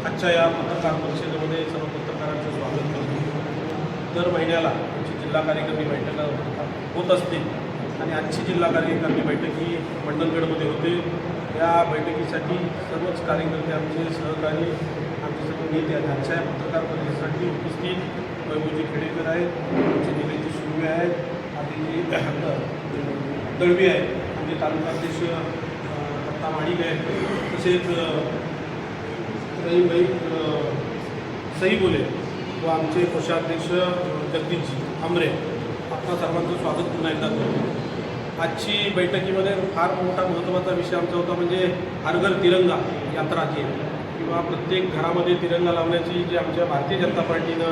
आजच्या या पत्रकार परिषदेमध्ये सर्व पत्रकारांचं स्वागत करतो। दर महिन्याला आमची जिल्हा कार्यकारिणी बैठक होत असते आणि आजची जिल्हा कार्यकारिणी बैठक ही मंडणगडमध्ये होते। या बैठकीसाठी सर्वच कार्यकर्ते आमचे सहकारी आमचे सर्व नेते आणि आजच्या पत्रकार परिषदेसाठी उपस्थित वैभवजी खेडेकर आहेत, आमचे निलेजी सुर्वे आहेत, आदिजी दळवी आहेत, आमचे तालुकाध्यक्ष दत्ता माडिक आहेत, तसेच रहीमभाई सई बोले व आमचे कोषाध्यक्ष जगदीशजी आमरे, आपणा सर्वांचं स्वागत पुन्हा एकदा करतो। आजची बैठकीमध्ये फार मोठा महत्त्वाचा विषय आमचा होता म्हणजे हर घर तिरंगा यात्रा जी आहे किंवा प्रत्येक घरामध्ये तिरंगा लावण्याची जी आमच्या भारतीय जनता पार्टीनं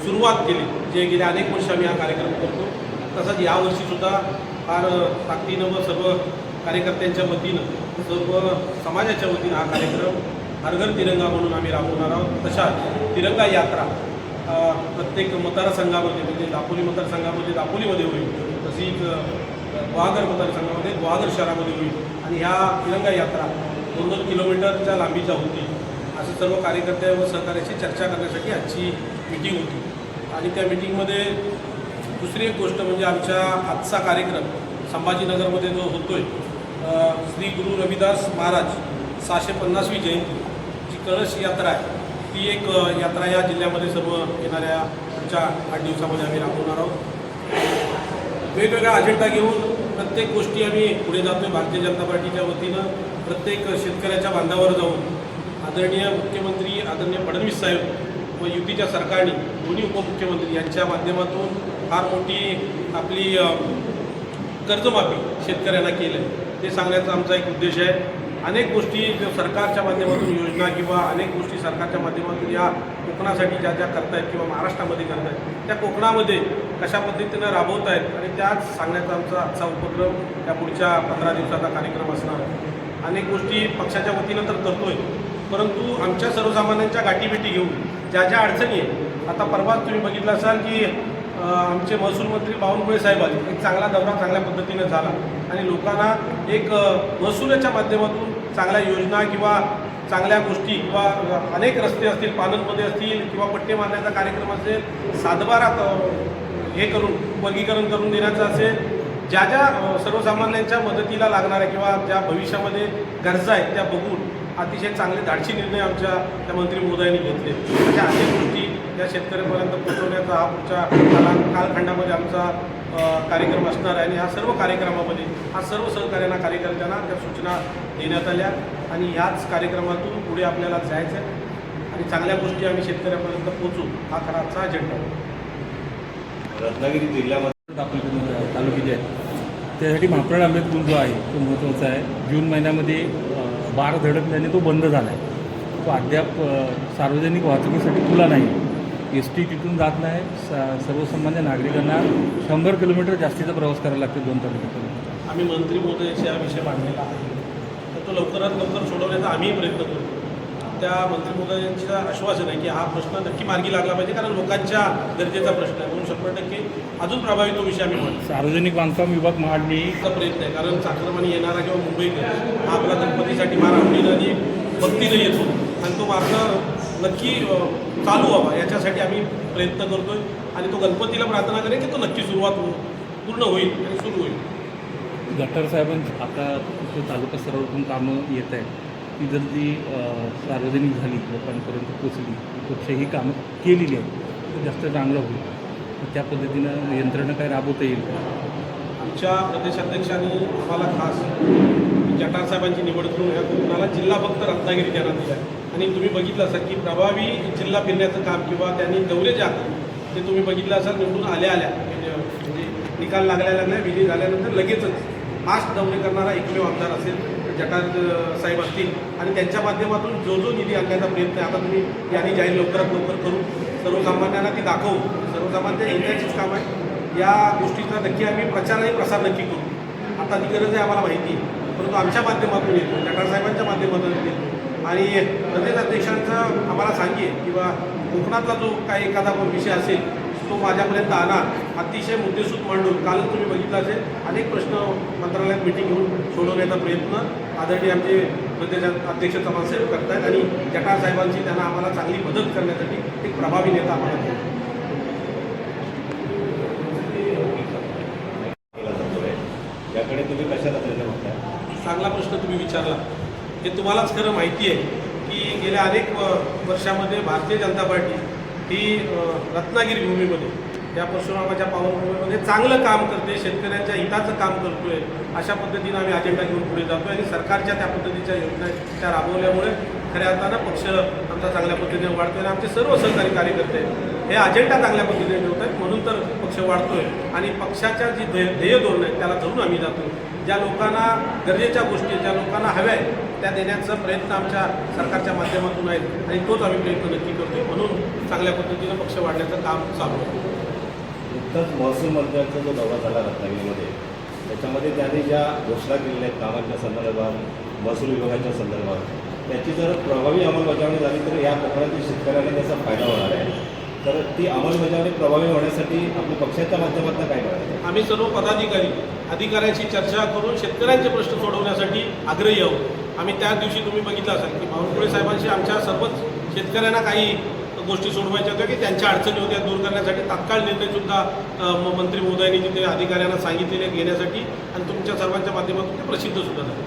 सुरुवात केली, जे गेल्या अनेक वर्ष आम्ही हा कार्यक्रम करतो, तसंच यावर्षीसुद्धा फार ताकदीनं व सर्व कार्यकर्त्यांच्या वतीनं सर्व समाजाच्या वतीनं हा कार्यक्रम हर घर तिरंगा म्हणून आम्ही राबवणार आहोत। तशाच तिरंगा यात्रा प्रत्येक मतदारसंघामध्ये म्हणजे दापोली मतदारसंघामध्ये दापोलीमध्ये होईल, तशीच गुहागर मतदारसंघामध्ये गुहागर शहरामध्ये होईल आणि ह्या तिरंगा यात्रा 2-2 किलोमीटरच्या लांबीच्या होती। असं सर्व कार्यकर्ते व सहकार्याशी चर्चा करण्यासाठी आजची मीटिंग होती आणि त्या मीटिंगमध्ये दुसरी एक गोष्ट म्हणजे आमच्या आजचा कार्यक्रम संभाजीनगरमध्ये जो होतोय, श्री गुरु रविदास महाराज 650वी जयंती जी कळश यात्रा आहे, ती एक यात्रा या जिल्ह्यामध्ये सर्व येणाऱ्या पुढच्या 8 दिवसामध्ये आम्ही राबवणार आहोत। वेगवेगळा अजेंडा घेऊन प्रत्येक गोष्टी आम्ही पुढे जातोय। भारतीय जनता पार्टीच्या वतीनं प्रत्येक शेतकऱ्याच्या बांधावर जाऊन आदरणीय मुख्यमंत्री आदरणीय फडणवीस साहेब व युतीच्या सरकारने दोन्ही उपमुख्यमंत्री यांच्या माध्यमातून फार मोठी आपली कर्जमाफी शेतकऱ्यांना केलं आहे, ते सांगण्याचा आमचा एक उद्देश आहे। अनेक गोष्टी सरकारच्या माध्यमातून योजना किंवा अनेक गोष्टी सरकारच्या माध्यमातून या कोकणासाठी ज्या ज्या करतायत किंवा महाराष्ट्रामध्ये करतायत त्या कोकणामध्ये कशा पद्धतीनं राबवत आहेत आणि त्याच सांगण्याचा आमचा आजचा उपक्रम या पुढच्या 15 दिवसाचा कार्यक्रम असणार आहे। अनेक गोष्टी पक्षाच्या वतीनं तर करतोय, परंतु आमच्या सर्वसामान्यांच्या गाठीभेटी घेऊन ज्या ज्या अडचणी आहेत, आता परवाच तुम्ही बघितलं असाल की आमचे महसूल मंत्री बावनकुळे साहेब आले, एक चांगला दौरा चांगल्या पद्धतीनं झाला आणि लोकांना एक महसुलाच्या माध्यमातून चांगल्या योजना किंवा चांगल्या गोष्टी किंवा अनेक रस्ते असतील, पाननमध्ये असतील किंवा पट्टे मारण्याचा कार्यक्रम असेल, सातबारात हे करून वर्गीकरण करून देण्याचं असेल, ज्या ज्या सर्वसामान्यांच्या मदतीला लागणाऱ्या किंवा ज्या भविष्यामध्ये गरजा आहेत त्या बघून अतिशय चांगले धाडसी निर्णय आमच्या त्या मंत्री महोदयांनी घेतले। अशा अनेक गोष्टी या शेतकऱ्यांपर्यंत पोहोचवण्याचा हा पुढच्या कालखंडामध्ये आमचा कार्यक्रम असणार आहे आणि ह्या सर्व कार्यक्रमामध्ये हा सर्व सहकार्यांना कार्यकर्त्यांना त्या सूचना देण्यात आल्या आणि ह्याच कार्यक्रमातून पुढे आपल्याला जायचं आहे आणि चांगल्या गोष्टी आम्ही शेतकऱ्यांपर्यंत पोहोचू, हा खरा आजचा अजेंडा आहे। रत्नागिरी जिल्ह्यामध्ये आपल्या तालुक्याचे आहेत त्यासाठी महाप्राण अमृत पूल जो आहे तो महत्त्वाचा आहे। जून महिन्यामध्ये बार धडकल्याने तो बंद झाला आहे, तो अद्याप सार्वजनिक वाहतुकीसाठी खुला नाही। एस टी तिथून जात नाही, सर्वसामान्य नागरिकांना 100 किलोमीटर जास्तीचा प्रवास करायला लागतो 2 तालुक्यातून। आम्ही मंत्री महोदयाशी हा विषय मांडलेला आहे, तर तो लवकरात लवकर सोडवण्याचा आम्हीही प्रयत्न करू। त्या मंत्री महोदयांचं आश्वासन आहे की हा प्रश्न नक्की मार्गी लागला पाहिजे, कारण लोकांच्या गरजेचा प्रश्न आहे, म्हणून 100% अजून प्रभावी तो विषय आम्ही म्हणतो। सार्वजनिक बांधकाम विभाग महाडनी प्रयत्न आहे, कारण चाकरमानी येणारा किंवा मुंबईकर हा आपला गणपतीसाठी मार आवडीनं आणि भक्तीनं येतो आणि तो मार्ग नक्की चालू व्हावा याच्यासाठी आम्ही प्रयत्न करतो आहे आणि तो गणपतीला प्रार्थना करेन की तो नक्की पूर्ण होईल आणि सुरू होईल। गटर साहेबांची आता तालुका स्तरावरून कामं येत आहेत, ती जर ती सार्वजनिक झाली, लोकांपर्यंत पोचली, कुठच्याही कामं केलेली आहेत तर जास्त चांगलं होईल। त्या पद्धतीनं यंत्रणा काय राबवता येईल का? आमच्या प्रदेशाध्यक्षांनी आम्हाला खास जटार साहेबांची निवड करून ह्या कोकणाला जिल्हा फक्त रत्नागिरी त्यांना दिला आहे आणि तुम्ही बघितलं असाल की प्रभावी जिल्हा फिरण्याचं काम किंवा त्यांनी दौरे जे आहेत ते तुम्ही बघितलं असाल, निवडून आल्या म्हणजे निकाल लागल्या विधी झाल्यानंतर लगेचच फास्ट दौरे करणारा एकमेव आमदार असेल जटार साहेब असतील आणि त्यांच्या माध्यमातून जो जो निधी आणण्याचा प्रयत्न आहे आता तुम्ही यांनी जाहीर लवकरात लवकर करू, सर्वसामान्यांना ती दाखवू, सर्वसामान्य येण्याचीच काम आहे। या गोष्टीचा नक्की आम्ही प्रसार नक्की करू। आता ती गरज आहे आम्हाला माहिती आहे, परंतु आमच्या माध्यमातून येतो, जटार साहेबांच्या माध्यमातून येतो आणि प्रदेश अध्यक्षांचं आम्हाला सांगितलं किंवा कोकणातला जो काही एखादा विषय असेल तो माझ्यापर्यंत आणा, अतिशय मुद्देसूद मांडून काल तुम्ही बघितलं असेल अनेक प्रश्न मंत्रालयात मिटिंग घेऊन सोडवण्याचा प्रयत्न आदरणीय आमचे प्रदेशात अध्यक्ष चव्हाणसाहेब करतायत आणि जटार साहेबांची त्यांना आम्हाला चांगली मदत करण्यासाठी एक प्रभावी नेता आम्हाला देतो. याकडे तुम्ही कशा नजरेने बघताय? चांगला प्रश्न तुम्ही विचारला. हे तुम्हालाच खरं माहिती आहे की गेल्या अनेक वर्षामध्ये भारतीय जनता पार्टी ही रत्नागिरी भूमीमध्ये या परशुरामाच्या पावनभूमीमध्ये चांगलं काम करते, शेतकऱ्यांच्या हिताचं काम करतोय. अशा पद्धतीनं आम्ही अजेंडा घेऊन पुढे जातोय आणि सरकारच्या त्या पद्धतीच्या योजना त्या राबवल्यामुळे खऱ्या अर्थानं पक्ष आमचा चांगल्या पद्धतीने वाढतोय आणि आमचे सर्व सहकारी कार्यकर्ते हे अजेंडा चांगल्या पद्धतीने ठेवत आहेत. म्हणून तर पक्ष वाढतोय आणि पक्षाच्या जी ध्येय धोरण आहेत त्याला धरून आम्ही जातो. ज्या लोकांना गरजेच्या गोष्टी ज्या लोकांना हव्या आहेत त्या देण्याचा प्रयत्न आमच्या सरकारच्या माध्यमातून आहे आणि तोच आम्ही प्रयत्न नक्की करतोय. म्हणून चांगल्या पद्धतीनं पक्ष वाढण्याचं काम चालू आहे. नुकताच महसूल मंत्र्यांचा जो दौरा झाला रत्नागिरीमध्ये, त्याच्यामध्ये त्यांनी ज्या घोषणा केलेल्या आहेत कामांच्या संदर्भात, महसूल विभागाच्या संदर्भात, त्याची जर प्रभावी अंमलबजावणी झाली तर या कोकणातील शेतकऱ्यांना त्याचा फायदा होणार आहे. तर ती अंमलबजावणी प्रभावी होण्यासाठी आपल्या पक्षाच्या माध्यमातून काय करायचं? आम्ही सर्व पदाधिकारी अधिकाऱ्यांशी चर्चा करून शेतकऱ्यांचे प्रश्न सोडवण्यासाठी आग्रही आहोत. आम्ही त्या दिवशी तुम्ही बघितलं असाल की बावनकुळे साहेबांशी आमच्या सर्वच शेतकऱ्यांना काही गोष्टी सोडवायच्या होत्या की त्यांच्या अडचणी होत्या दूर करण्यासाठी तात्काळ निर्णयसुद्धा मंत्री महोदयांनी तिथे अधिकाऱ्यांना सांगितलेले घेण्यासाठी आणि तुमच्या सर्वांच्या माध्यमातून ते प्रसिद्धसुद्धा झाले.